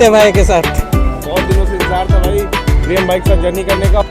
आदित्य भाई के साथ। बहुत दिनों से इंतजार था भाई ड्रीम बाइक साथ जर्नी करने का।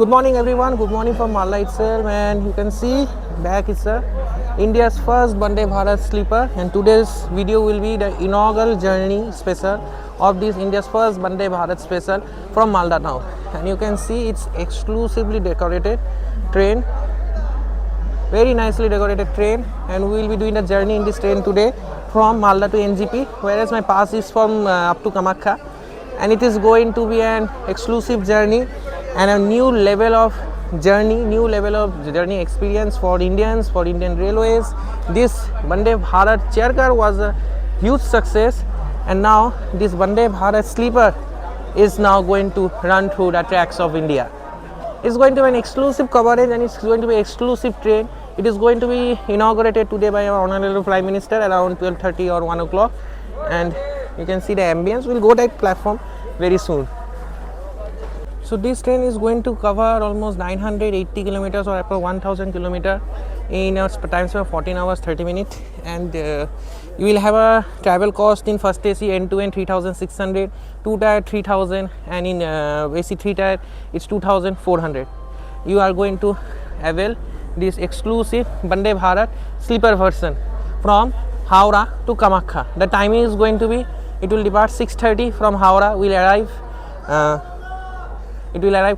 Good morning everyone, good morning from Malda itself, and you can see back is India's first Vande Bharat sleeper, and today's video will be the inaugural journey special of this India's first Vande Bharat special from Malda now. And you can see it's exclusively decorated train, very nicely decorated train, and we will be doing the journey in this train today from Malda to NGP, whereas my pass is from up to Kamakya, and it is going to be an exclusive journey and a new level of journey experience for Indians, for Indian Railways. This Vande Bharat chair car was a huge success, and now this Vande Bharat sleeper is now going to run through the tracks of India. It's going to be an exclusive coverage, and it's going to be exclusive train. It is going to be inaugurated today by our Honorable Prime Minister around 12:30 or 1 o'clock, and you can see the ambience. We'll go that platform very soon. So this train is going to cover almost 980 kilometers or about 1000 kilometers in a time span of 14 hours 30 minutes, and you will have a travel cost in first AC end to end 3600, 2 tier 3000, and in AC 3 tier it's 2400. You are going to avail this exclusive Vande Bharat sleeper version from Howrah to Kamakya. The timing is going to be, it will depart 6:30 from Howrah, will arrive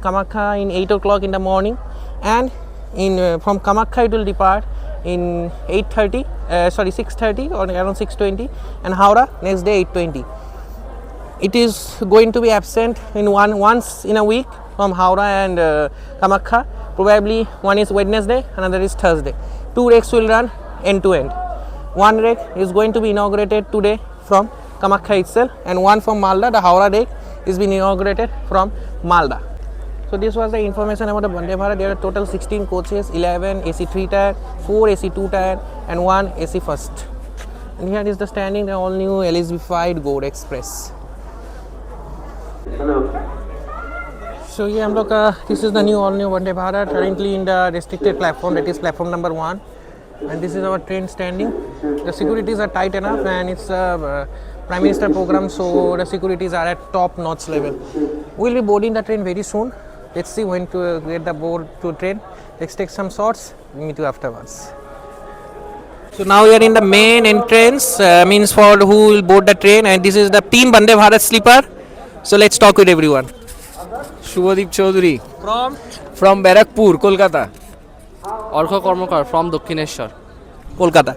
Kamakya in 8 o'clock in the morning, and from Kamakya it will depart in 6:30 or around 6:20, and Howrah next day 8:20. It is going to be absent in once in a week from Howrah and Kamakya. Probably one is Wednesday, another is Thursday. 2 rakes will run end to end. One rake is going to be inaugurated today from Kamakya itself, and one from Malda. The Howrah rake is being inaugurated from Malda. So this was the information about the Vande Bharat. There are total 16 coaches, 11 AC 3 tier, 4 AC 2 tier, and 1 AC first. And here is the standing, the all new LSB-fied Gold Express. So here this is the all new Vande Bharat, currently in the restricted platform, that is platform number 1. And this is our train standing. The securities are tight enough, and it's a Prime Minister program, so the securities are at top notch level. We'll be boarding the train very soon. Let's see when to get the board to train. Let's take some shots. Meet you afterwards. So now we are in the main entrance, means for who will board the train, and this is the team Vande Bharat sleeper. So let's talk with everyone. Shubhadeep Chaudhary from Barakpur, Kolkata. Orkha Kormakar from Dakshineshwar, Kolkata.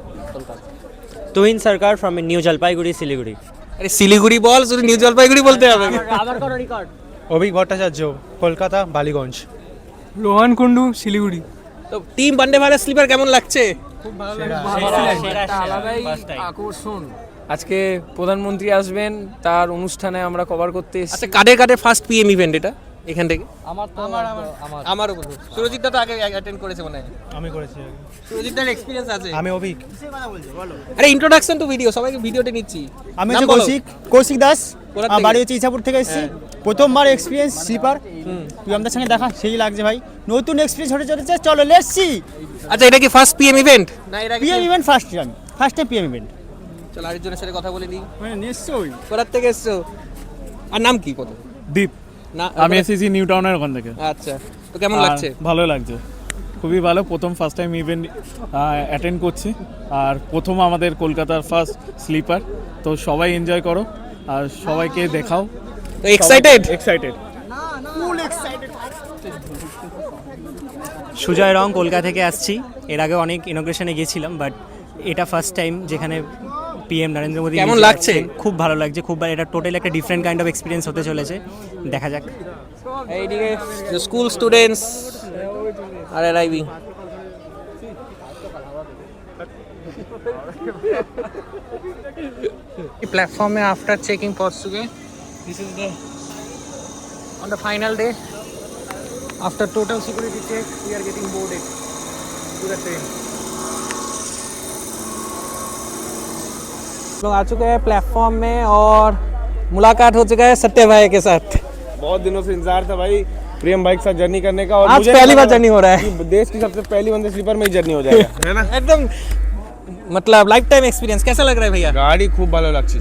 तुहिन सरकार from new Jalpaiguri Siliguri. अरे सिलीगुड़ी बोल, सिर्फ new Jalpaiguri बोलते हैं আবার করো record. Abhik Bhattacharya, Kolkata Ballygunge. Rohan Kundu, Siliguri. তো team Vande Bharat sleeper কেমন লাগছে? খুব ভালো লাগছে, আলাদাই আকর্ষণ। আজকে প্রধানমন্ত্রী আসবেন, তার অনুষ্ঠানে আমরা কভার করতে এসেছি। আচ্ছা, কাদের কাদের ফার্স্ট পিএম ইভেন্ট এটা? এখান থেকে? আমারও বন্ধু। সুরজিৎ দা তো আগে অ্যাটেন্ড করেছে মনে হয়। আমি করেছি আগে। সুরজিৎ দার এক্সপিরিয়েন্স আছে। আমি অভিক। আরে ইন্ট্রোডাকশন টু ভিডিও, সবাইকে ভিডিওতে নিচ্ছি। আমি নাম হচ্ছে বলো। কৌশিক দাস। কোথা আমার থেকে? বাড়ি হচ্ছে ইছাপুর থেকে এসেছি। প্রথমবার এক্সপিরিয়েন্স স্লিপার। তুই আমাদের সঙ্গে দেখা সেই লাগছে ভাই, নতুন এক্সপিরিয়েন্স হতে চলেছে, চলো লেটস সি। আচ্ছা এটা কি ফার্স্ট পিএম ইভেন্ট? না এর আগে PM event first time, first time PM event. চলো আরেকজনের সাথে কথা বলে দিই। মানে নিশ্চয়ই। কোথা থেকে এসছো? আর নাম কি কত? দীপ। না আমি এসেছি নিউ টাউনের ওখান থেকে। আচ্ছা, তো কেমন লাগছে? ভালো লাগছে, খুবই ভালো। ফার্স্ট টাইম ইভেন্ট অ্যাটেন্ড করছি, আর প্রথম আমাদের কলকাতার ফার্স্ট স্লিপার। তো সবাই এনজয় করো আর সবাইকে দেখাও। তো এক্সাইটেড? এক্সাইটেড। সুজয় রং, কলকাতা থেকে আসছি। এর আগে অনেক ইনোগ্রেশনে গিয়েছিলাম, বাট এটা ফার্স্ট টাইম যেখানে পিএম নরেন্দ্র মোদী। কেমন লাগছে? খুব ভালো লাগছে, খুব ভালো। এটা টোটাল একটা ডিফারেন্ট কাইন্ড অফ এক্সপিরিয়েন্স হতে চলেছে, দেখা যাক। এইদিকে school students are arriving. Platform में आफ्टर चेकिंग पहुंच चुके हैं। This is the on the final day after total security check we are getting boarded to the train. लोग आ चुके हैं प्लेटफॉर्म में और मुलाकात हो चुका है सत्य भाई के साथ। बहुत दिनों से इंतजार था भाई प्रियम भाई के साथ जर्नी करने का, और आज मुझे पहली नहीं बार पता जर्नी हो रहा है। कि देश की सबसे पहली वंदे स्लीपर में ही जर्नी हो जाएगा है ना। एकदम मतलब लाइफ टाइम एक्सपीरियंस। कैसा लग रहा है भैया? गाड़ी खूब भालो লাগছে।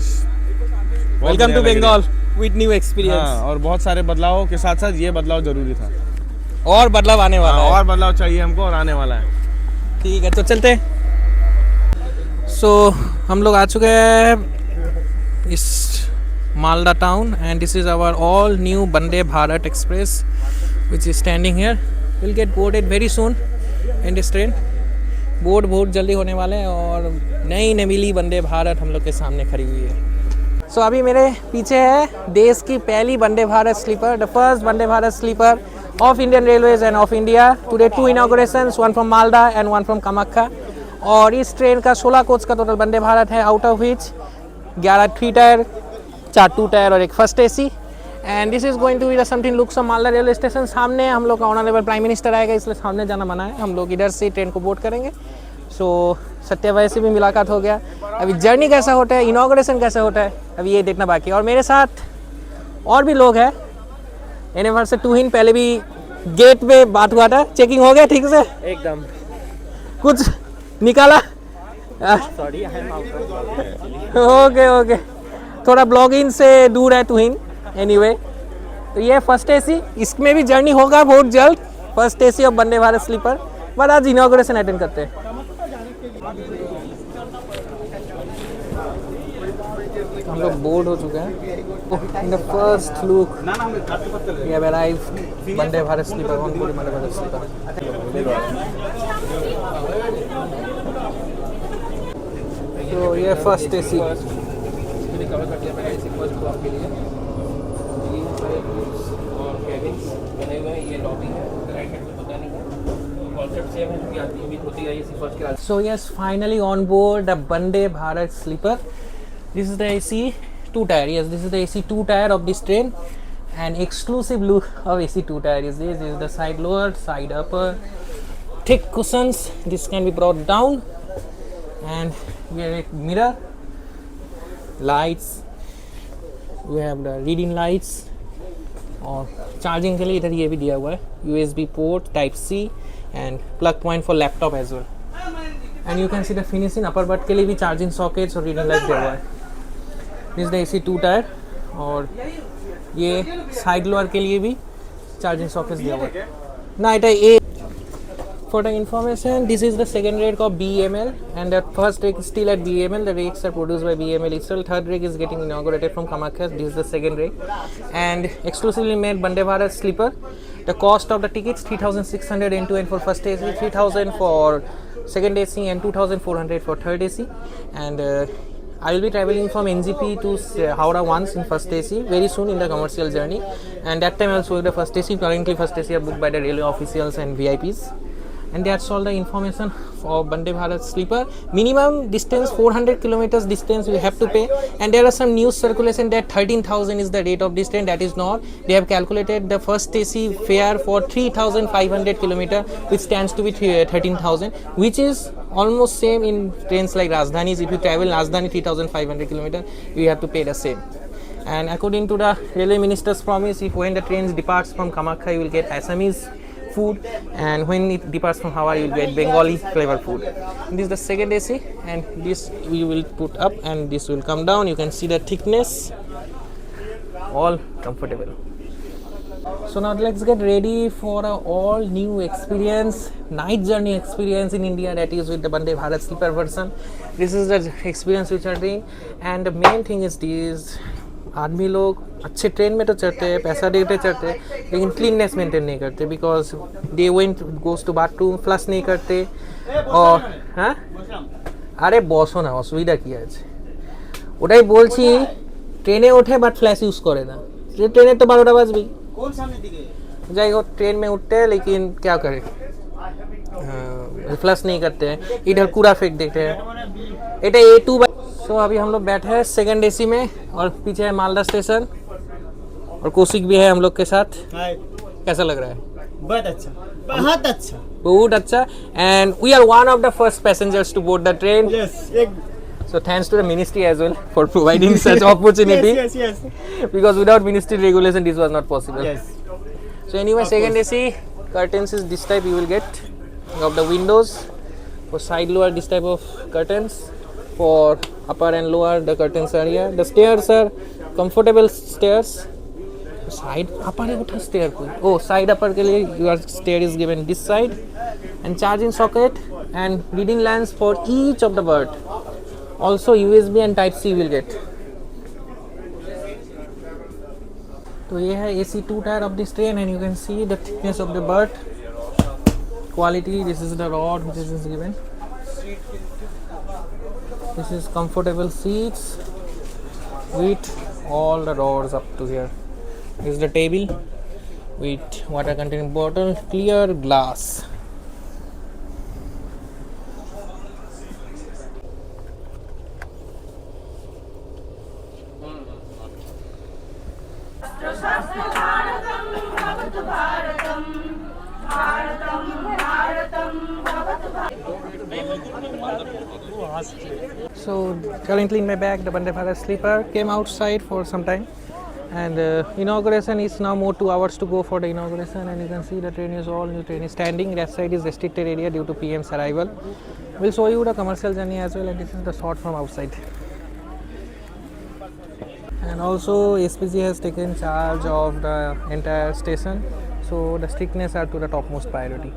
Welcome to Bengal with new experience. हाँ, और बहुत सारे बदलावों के साथ साथ ये बदलाव जरूरी था, और बदलाव आने वाला है। और बदलाव चाहिए हमको और आने वाला है। ठीक है, तो चलते हैं। सो हम लोग आ चुके हैं इस Malda town and this is our all new Vande Bharat express which is standing here. Will get boarded very soon in this train. Board बहुत जल्दी होने वाले हैं और नई नवीली वंदे भारत हम लोग के सामने खड़ी हुई है। सो अभी मेरे पीछे है देश की पहली Vande Bharat sleeper, the first Vande Bharat sleeper of Indian railways and of India. Today 2 inaugurations, one from Malda and one from Kamakhya. और इस ट्रेन का 16 कोच का टोटल वंदे भारत है, out of which 11 3 tier, 4 2 tier और एक first AC. And this is going to be the something looks of Malda railway station. सामने हम लोग का ऑनरेबल प्राइम मिनिस्टर आएगा, इसलिए सामने जाना मना है। हम लोग इधर से ट्रेन को बोर्ड करेंगे। सो सत्य भाई से भी मुलाकात हो गया। अभी जर्नी कैसा होता है, इनॉग्रेशन कैसा होता है, अभी ये देखना बाकी है। और मेरे साथ और भी लोग हैं। यूनिवर्सिटी टू हिन पहले भी गेट पे बात हुआ था, चेकिंग हो गया ठीक से? एकदम। कुछ निकाला? Sorry, I am out of. Okay okay, थोड़ा ब्लॉगिंग से दूर है टू हिन। एनीवे, तो ये फर्स्ट एसी, इसमें भी जर्नी होगा बहुत जल्द। फर्स्ट एसी और वंदे भारत स्लीपर। बट आज इनॉग्रेशन अटेंड करते हैं। हम लोग बोर्ड हो चुके हैं। In the first look we have arrived Vande Bharat sleeper, on board Vande Bharat sleeper. तो ये फर्स्ट एसी कवर कर दिया मैंने इसी फर्स्ट ब्लॉक के लिए। ये सारे रूम्स और केबिन्स बने हुए हैं। ये लॉबी है, राइट हैंड में पता नहीं है, कॉन्सेप्ट सेम है क्योंकि आती भी होती है इसी फर्स्ट के। So yes, finally on board the Vande Bharat sleeper. This is the AC 2 tire. Yes, this is the AC 2 tire of this train. And exclusive look of AC 2 tire is this. This is the side lower, side upper, thick cushions. This can be brought down. And we have a mirror, lights. We have the reading lights. और charging के लिए इधर ये भी दिया हुआ है, USB port Type C and plug point for laptop as well. And you can see the finishing upper bed के लिए भी चार्जिंग सॉकेट्स और रीडिंग लाइट दिया हुआ है। This is the AC 2 tier. और ये साइड लोअर के लिए भी चार्जिंग सॉकेट्स दिया हुआ है ना। It A for the information, this is the second rake of BEML and the first rake is still at BEML. The rakes are produced by BEML itself. Third rake is getting inaugurated from Kamakya. This is the second rake and exclusively made Vande Bharat sleeper. The cost of the tickets 3,600 end to end for first AC, 3,000 for second AC and 2,400 for third AC. And I will be traveling from NGP to Howrah once in first AC very soon in the commercial journey, and that time I will show you the first AC. Currently first AC are booked by the railway officials and VIPs. and that's all the information for Vande Bharat sleeper. Minimum distance 400 kilometers distance you have to pay, and there are some news circulation that 13,000 is the rate of this train. That is not. They have calculated the first AC fare for 3,500 kilometer, which stands to be 13,000, which is almost same in trains like Rajdhani's. If you travel Rajdhani 3,500 kilometer, you have to pay the same. And according to the railway minister's promise, if when the train departs from Kamakya, you will get Assamese food, and when it departs from Howrah, you will get Bengali flavor food. This is the second AC, and this we will put up and this will come down. You can see the thickness, all comfortable. So now let's get ready for a all new experience, night journey experience in India, that is with the Vande Bharat sleeper version. This is the experience which are doing, and the main thing is this: आदमी लोग अच्छे train में तो चढ़ते हैं, पैसा देते चढ़ते हैं, लेकिन क्लीननेस मेंटेन नहीं करते, because they went goes to bathroom, flush नहीं करते। और হ্যাঁ আরে বসো না, অসুবিধা কি আছে? ওটাই বলছি, ট্রেনে ওঠে বাট ফ্ল্যাশ ইউজ করে না। ট্রেনের তো 12টা বাজবেই। যাই হোক, ट्रेन में उठते हैं लेकिन क्या करें, फ्लश नहीं करते हैं, इधर कूड़ा फेंक देते हैं। এটা A2। सो अभी हम लोग बैठे हैं सेकंड एसी में, और पीछे है मालदा स्टेशन, और कौशिक भी है हम लोग के साथ। कैसा लग रहा है? बहुत अच्छा, बहुत अच्छा, बहुत अच्छा। And we are one of the first passengers to board the train. So thanks to the ministry as well for providing such opportunity. yes. Because without ministry regulation, this was not possible. Yes. So anyway, second AC curtains is this type. You will get of the windows. For side lower, this type of curtains. For upper and lower, the curtains are here. The stairs are comfortable stairs. Side upper है उठा stair कोई? Oh, side upper के लिए your stair is given this side, and charging socket and reading lamps for each of the berth. Also USB and Type C will get. तो ये है AC 2 tier of this train, and you can see the thickness of the berth. Quality. This is the rod which is given. This is comfortable seats with all the rods up to here. This is the table with water containing bottle, clear glass. So currently in my bag, the Vande Bharat sleeper came outside for some time, and inauguration is now more 2 hours to go for the inauguration, and you can see the train is all new train is standing. That side is restricted area due to PM's arrival. We'll show you the commercial journey as well, and this is the shot from outside. And also SPG has taken charge of the entire station, so the strictness are to the topmost priority.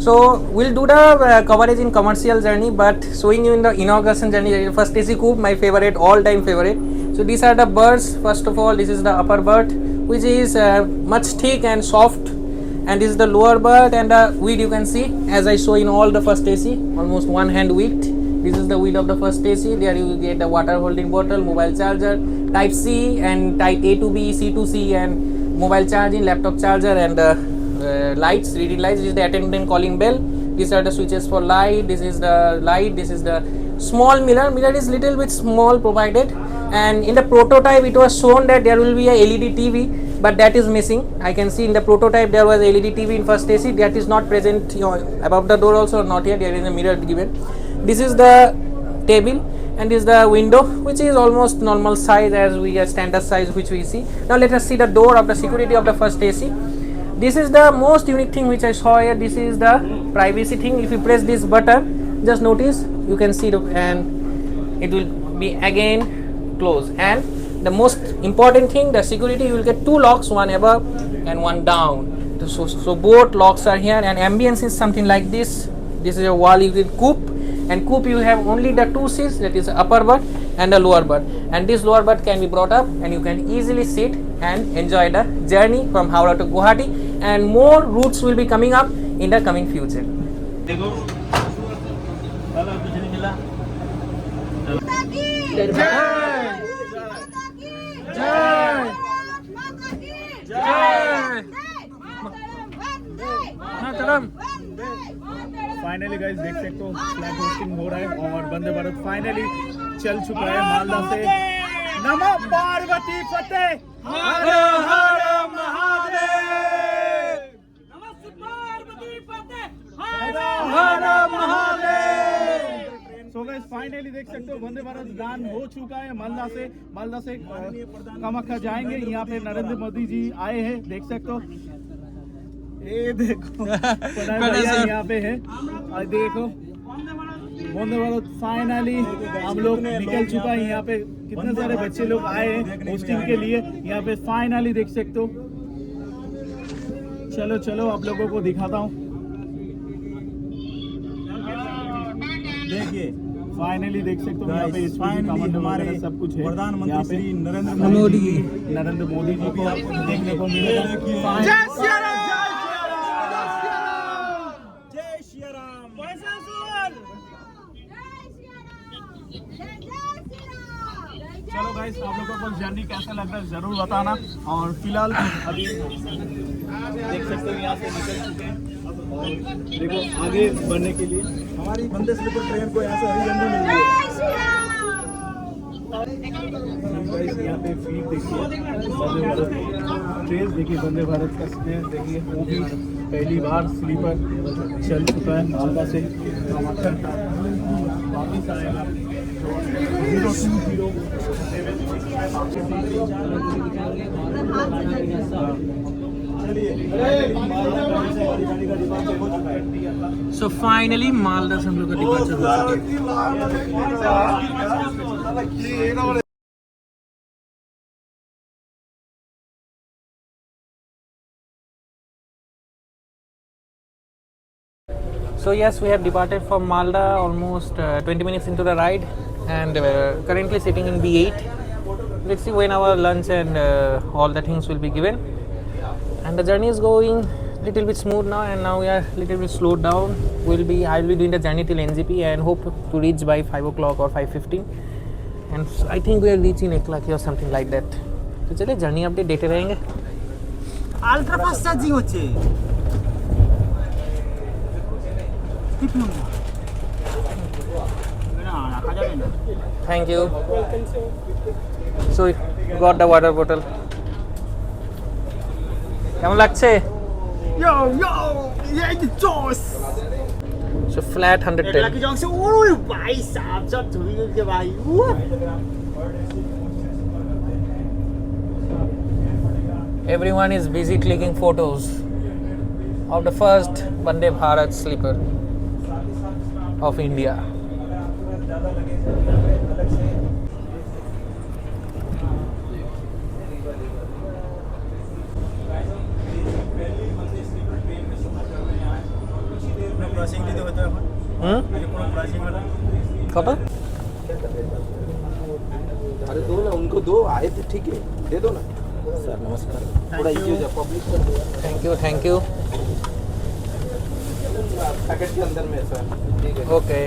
So we'll do the coverage in commercial journey, but showing you in the inauguration journey. First AC coupe, my favorite, all-time favorite. So these are the berths. First of all, this is the upper berth, which is much thick and soft, and this is the lower berth, and the width you can see as I show in all the first AC, almost one hand width. This is the width of the first AC. There you will get the water holding bottle, mobile charger, Type C and Type A to B, C to C, and mobile charging, laptop charger, and lights, reading lights. This is the attendant calling bell. These are the switches for light. This is the light. This is the small mirror. Mirror is little bit small provided, and in the prototype it was shown that there will be a LED TV, but that is missing. I can see in the prototype there was a LED TV in first AC. That is not present above the door also, not here. There is a mirror given. This is the table, and this is the window, which is almost normal size as we are standard size which we see. Now let us see the door of the security of the first AC. This is the most unique thing which I saw here. This is the privacy thing. If you press this button, just notice you can see and it will be again closed. And the most important thing, the security, you will get 2 locks, one above and one down. So both locks are here, and ambience is something like this. This is a wall unit coupe, and coupe you have only the 2 seats, that is upper berth and the lower berth, and this lower berth can be brought up and you can easily sit and enjoy the journey from Howrah to Guwahati, and more routes will be coming up in the coming future. Finally guys देख सकते हो flag hosting हो रहा है और Vande Bharat finally चल चुका है मालदा से। नमो पार्वती फतेह, हर हर महादेव, नमस्ते पार्वती फतेह, हर हर महादेव। सो गाइस फाइनली देख सकते हो वंदे भारत उड़ान हो चुका है मालदा से कामाख्या जाएंगे। यहाँ पे नरेंद्र मोदी जी आए हैं, देख सकते हो। ये देखो यहाँ पे है, और देखो वंदे भारत फाइनली हम लोग निकल चुका है। यहाँ पे कितने सारे बच्चे लोग आए हैं होस्टिंग के लिए। यहाँ पे फाइनली देख सकते हो। चलो चलो आप लोगों को दिखाता हूँ। देखिए फाइनली देख सकते हो यहाँ पे हमारे सब कुछ है। प्रधानमंत्री नरेंद्र मोदी जी को देखने को मिलेगा। चलो गाइस आप लोगों को जर्नी कैसा लग रहा है जरूर बताना। और फिलहाल अभी देख सकते हो यहाँ से निकल चुके हैं और देखो आगे बढ़ने के लिए हमारी वंदे स्लीपर ट्रेन को यहाँ से हरी झंडी मिल गई है। गाइस यहाँ पे फीड देखिए, वंदे भारत ट्रेन देखिए, वंदे भारत का स्पेस देखिए, वो भी पहली बार स्लीपर चल चुका है मालदा से वापिस आएगा 020। So finally मालदा से हम लोग का डिपार्चर हो चुका है। So yes, we have departed from Malda almost 20 minutes into the ride, and currently sitting in B8. Let's see when our lunch and all the things will be given. And the journey is going little bit smooth now, and now we are little bit slowed down. I'll be doing the journey till NGP and hope to reach by 5 o'clock or 5:15. And I think we are reaching Eklaki or something like that. तो चलिए journey update देते रहेंगे। Ultra fast charging হচ্ছে। Thank you. So we got the water bottle. কেমন লাগছে? Yo ये जोश। So flat 110. Lucky जंग से ओए भाई साहब सब धुई के भाई। Everyone is busy clicking photos of the first Vande Bharat sleeper of India. कब? अरे दो ना, उनको दो, आए थे ठीक है, दे दो ना सर। नमस्कार, थोड़ा इजी हो जाए, पब्लिक कर दो। थैंक यू पैकेट के अंदर में सर, ठीक है। Okay.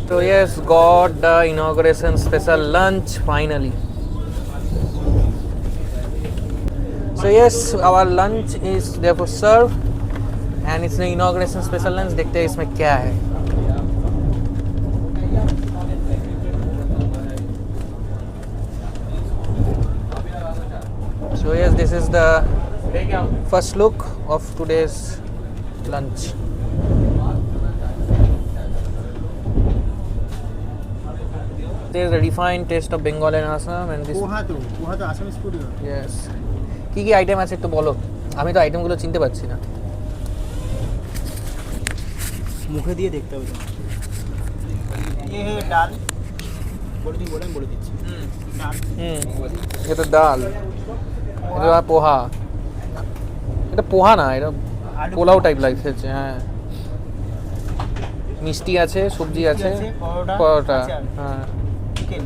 So yes, got the inauguration special lunch finally. So yes, our lunch is therefore served, and it's the inauguration special lunch. देखते हैं इसमें क्या है। So yes, this is the first look of today's lunch. There's a refined taste of Bengal and Assam, and this. পোহা তো Assamese food. Yes. কি কি item আছে একটু বলো, আমি তো আইটেমগুলো চিনতে পারছি না। মুখে দিয়ে দেখতে হবে। ये है दाल, बोल দিচ্ছি। दाल, এটা ডাল, এটা পোহা, এটা পোহা না, এটা পোলাও টাইপ লাগছে। হ্যাঁ, মিষ্টি আছে, সবজি আছে, পরোটা। হ্যাঁ, চিকেন।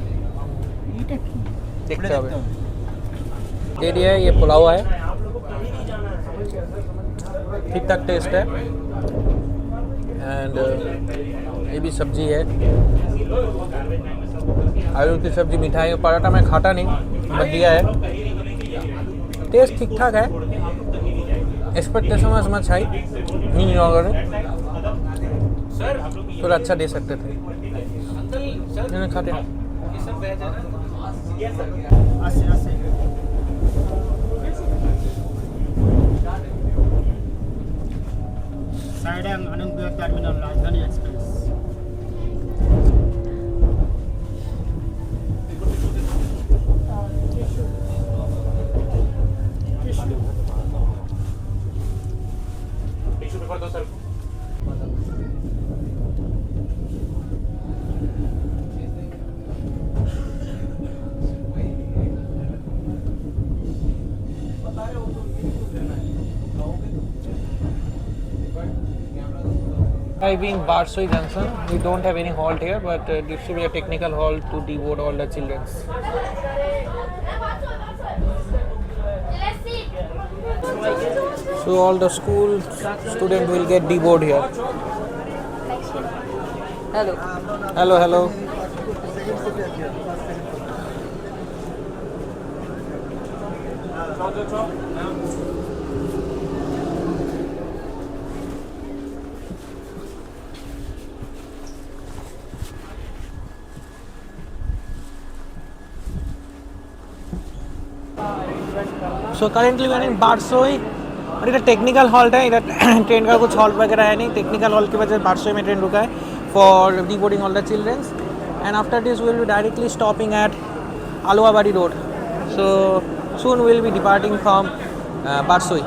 এটা কি देखते হবে। दे दिया है, ये पुलाव है, ठीक ठाक टेस्ट है। एंड ये भी सब्जी है, आलू की सब्जी, मिठाई, पराठा मैं खाता नहीं, बट दिया है। टेस्ट ठीक ठाक है, expectation was much high in inaugural, थोड़ा अच्छा दे सकते थे। मैंने खाते সাইডে Anand Vihar terminal Rajdhani express. Arriving Barsoi Junction, we don't have any halt here, but this should be a technical halt to deboard all the children. So all the school students will get deboard here. Hello. Hello, hello. So currently we are in Barsoi और इधर technical halt है, इधर train का कुछ halt वगैरह है नहीं, technical halt की वजह से बारसोई में ट्रेन रुका है for deboarding all the childrens and after this will be directly stopping at Aluabari road. So soon we will be departing from Barsoi.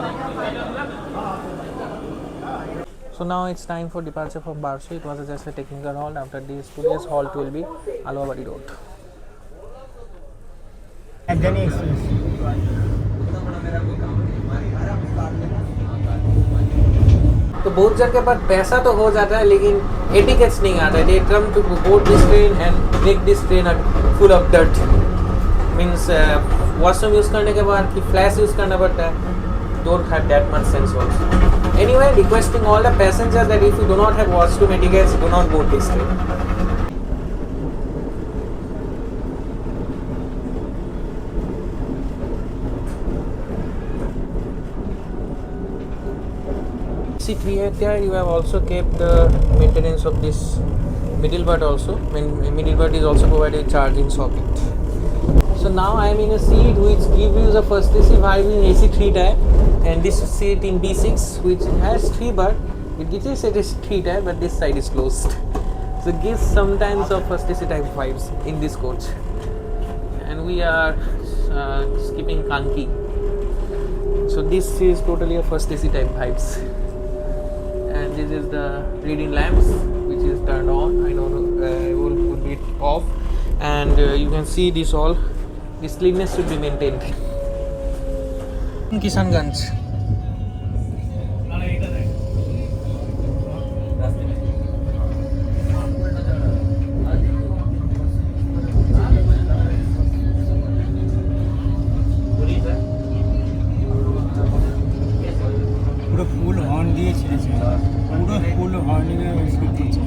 So now it's time for departure from Barsoi. It was just a technical halt. After this today's halt will be Aluwabadi Road. রাজধানী express. तो बहुत जन के पास पैसा तो हो जाता है लेकिन एटिकेट्स नहीं आता है. They come to board this train and make this train full of dirt. Means washroom use करने के बाद कि फ्लैश यूज करना पड़ता है. Don't have that much sense also. Anyway, requesting all the passengers that if you do not have washroom etiquettes, do not board this train. Here you have also kept the maintenance of this middle part also. Middle part is also provided charging socket. So now I am in a seat which gives you the first AC vibe in AC 3 type, and this seat in B6 which has 3 but it gives it is 3 type but this side is closed. So it gives sometimes of first AC type vibes in this coach. And we are skipping Kanki. So this is totally a first AC type vibes. And this is the reading lamps which is turned on. I know will put it off, and you can see this all. This cleanness should be maintained. Kishanganj. পুরো ফুল horn দিয়ে ছেড়েছে, পুরো ফুল হর্নিংয়ে speed দিচ্ছে।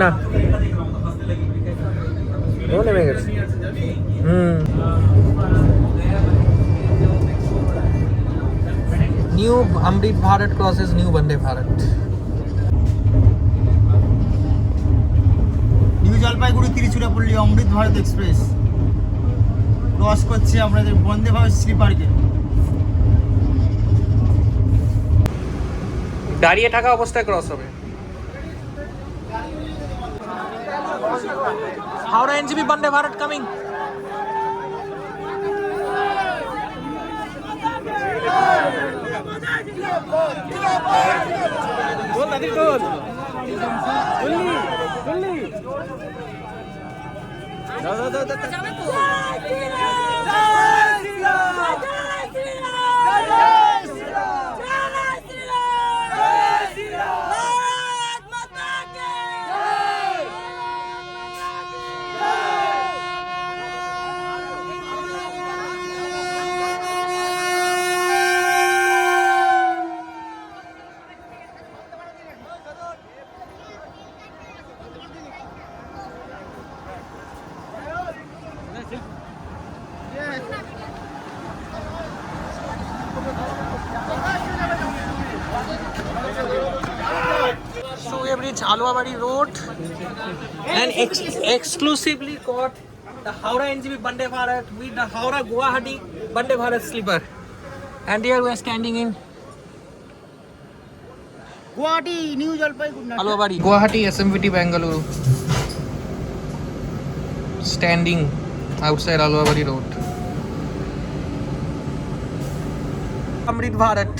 না ও নেমে গেছে। New Amrit Bharat crosses New Vande Bharat. New Jalpaiguri Tiruchirappalli Amrit Bharat express cross করছে আমাদের বন্দে ভারত স্লিপারকে। দাঁড়িয়ে থাকা অবস্থায় ক্রস হবে। Howrah NGB Vande Bharat coming. গোল দাদি গোল গোল্লি গোল্লি দাও দাও দাও Suya Bridge, Aluwabadi Road, and exclusively got the Howrah NGP Vande Bharat with the Howrah Guwahati Vande Bharat sleeper. And here we are standing in Guwahati, New Jalpaiguri. Aluwabadi. Guwahati SMVT Bangalore. Standing outside Aluwabadi Road. Amrit Bharat,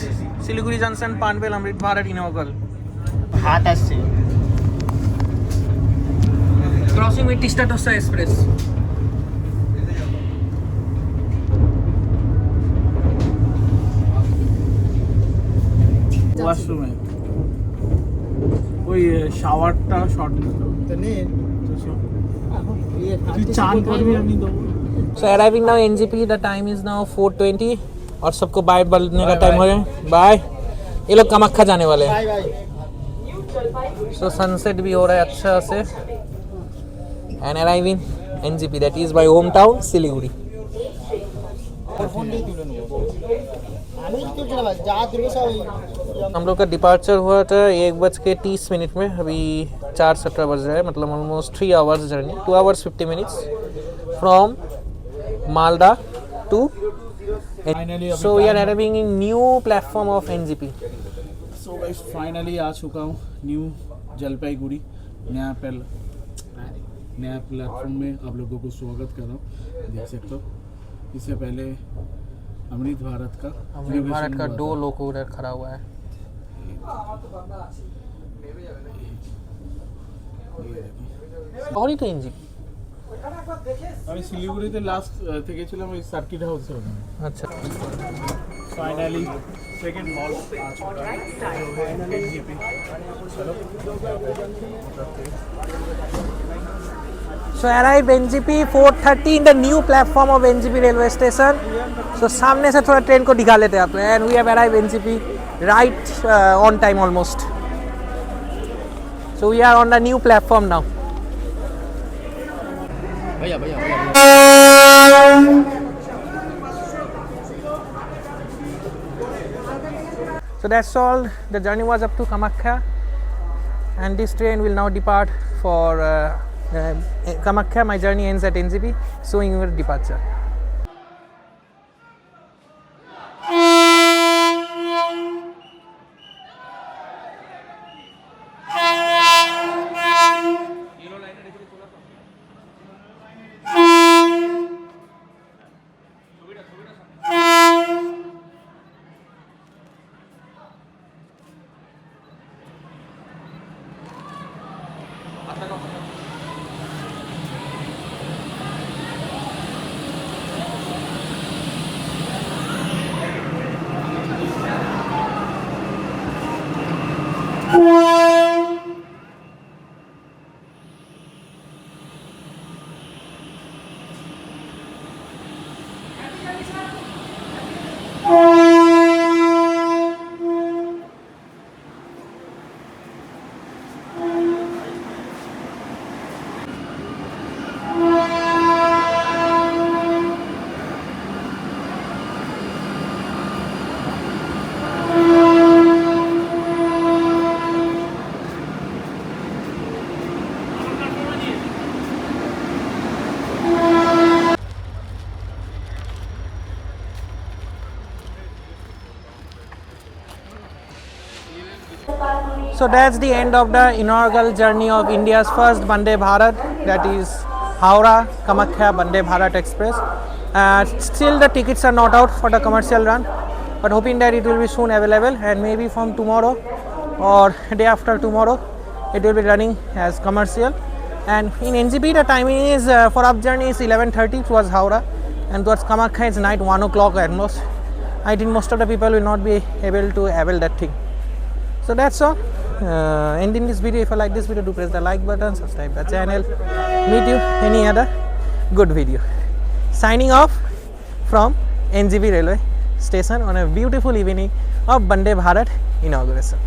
Siliguri Junction, Panvel, Amrit Bharat inaugural. हाथ আসছে Crossing with Tista Tosta Express. ওয়াশরুমে ওই শাওয়ারটা short তো নে তুই চান করবি আমি দেবো So arriving now NGP, the time is now 4:20 और सबको बाय बोलने का टाइम हो गया. बाय. ये लोग कामाख्या जाने वाले हैं. ভাই ভাই So sunset भी हो रहा है अच्छा से. And arriving NGP, that is my hometown Siliguri. Phone দিয়ে তুলে নেবো আমি তো চলে ভাই যা তুলবে সব हम लोग का डिपार्चर हुआ था 1:30 में. अभी 4:17 बज रहा है, मतलब almost 3 hours journey, 2 hours 50 minutes from Malda to. So we are arriving in new platform of NGP. So guys finally आ चुका हूँ न्यू जलपाईगुड़ी. नया प्लेटफॉर्म में आप लोगों को स्वागत कर रहा हूँ. देख सकते हो इससे पहले अमृत भारत का दो लोग उधर खड़ा हुआ है. और ही तो NGP. আমি শিলিগুড়িতে লাস্ট থেকে ছিলাম ওই সার্কিট হাউসে. अच्छा. Finally second mall So arrive NGP 4:30 in the new platform of NGP railway station. So सामने से थोड़ा ट्रेन को दिखा लेते हैं आप. And we have arrived NGP right on time almost. So we are on the new platform now. So that's all. The journey was up to Kamakhya, and this train will now depart for Kamakhya. My journey ends at NGP, showing your departure. So that's the end of the inaugural journey of India's first Vande Bharat, that is Howrah Kamakhya Vande Bharat Express. Still the tickets are not out for the commercial run, but hoping that it will be soon available, and maybe from tomorrow or day after tomorrow it will be running as commercial. And in NGP the timing is for up journey is 11:30 towards Howrah, and towards Kamakhya it's night 1 o'clock at most. I think most of the people will not be able to avail that thing. So that's all. Ending this video. If you like this video, do press the like button, subscribe the channel. Meet you any other good video. Signing off from NGP railway station on a beautiful evening of Vande Bharat inauguration.